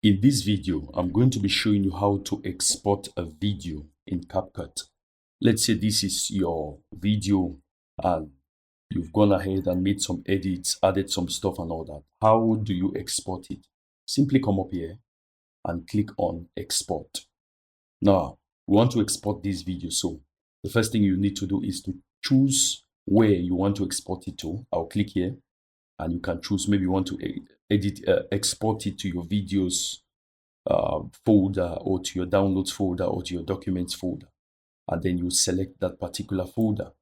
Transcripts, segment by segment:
In this video, I'm going to be showing you how to export a video in Capcut. Let's say this is your video and you've gone ahead and made some edits, added some stuff and all that. How do you export it? Simply come up here and click on export. Now, we want to export this video. So the first thing you need to do is to choose where you want to export it to. I'll click here and you can choose. Maybe you want to export it to your videos folder, or to your downloads folder, or to your documents folder, and then you select that particular folder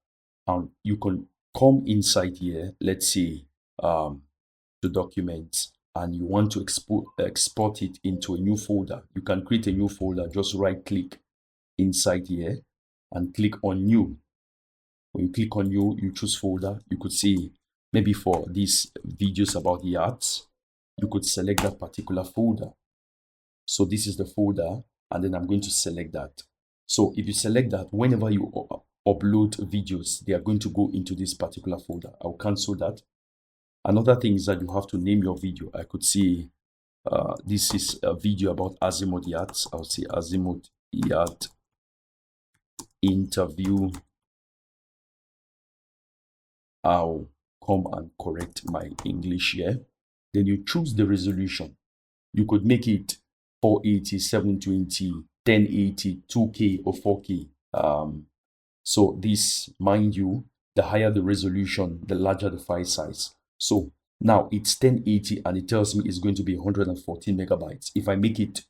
and you can come inside here. Let's say the documents, and you want to export it into a new folder. You can create a new folder. Just right click inside here and click on new. When you click on new, you choose folder. You could see maybe for these videos about yachts, you could select that particular folder. So this is the folder, and then I'm going to select that. So if you select that, whenever you upload videos, they are going to go into this particular folder. I'll cancel that. Another thing is that you have to name your video. I could see this is a video about Azimuth yachts. I'll say Azimuth yacht interview. I'll come and correct my English here. Then you choose the resolution. You could make it 480, 720, 1080, 2K or 4K. So this, mind you, the higher the resolution, the larger the file size. So now it's 1080 and it tells me it's going to be 114 megabytes. If I make it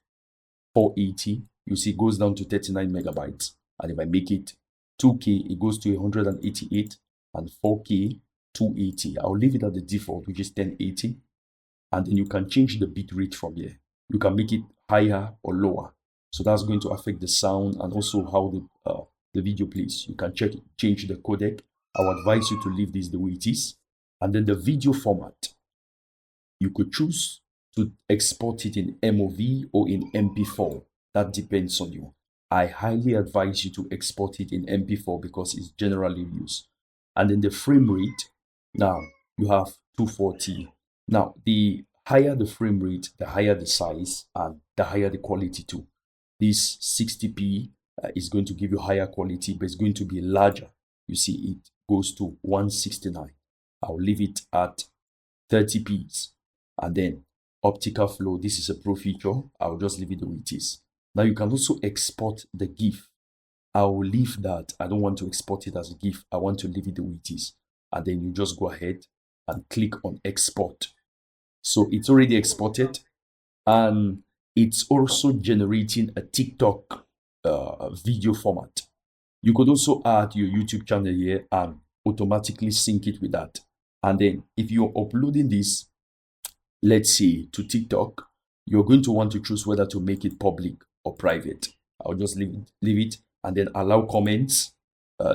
480, you see it goes down to 39 megabytes. And if I make it 2K, it goes to 188, and 4K, 280. I'll leave it at the default, which is 1080. And then you can change the bitrate from here. You can make it higher or lower. So that's going to affect the sound and also how the video plays. You can change the codec. I would advise you to leave this the way it is. And then the video format, you could choose to export it in MOV or in MP4. That depends on you. I highly advise you to export it in MP4 because it's generally used. And then the frame rate, now you have 240. Now the higher the frame rate, the higher the size and the higher the quality too. This 60p is going to give you higher quality, but it's going to be larger. You see it goes to 169. I'll leave it at 30p. And then optical flow, this is a pro feature. I'll just leave it the way it is. Now you can also export the GIF. I will leave that. I don't want to export it as a GIF. I want to leave it the way it is. And then you just go ahead and click on export. So it's already exported, and it's also generating a TikTok video format. You could also add your YouTube channel here and automatically sync it with that. And then if you're uploading this, let's say to TikTok, you're going to want to choose whether to make it public or private. I'll just leave it and then allow comments,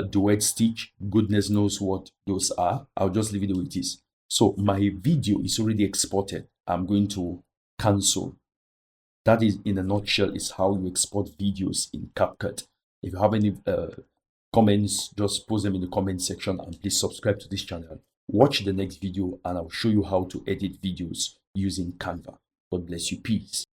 duet stitch, goodness knows what those are. I'll just leave it the way it is. So my video is already exported. I'm going to cancel. That is, in a nutshell, is how you export videos in Capcut. If you have any comments, just post them in the comment section, and please subscribe to this channel. Watch the next video and I'll show you how to edit videos using Canva. God bless you. Peace.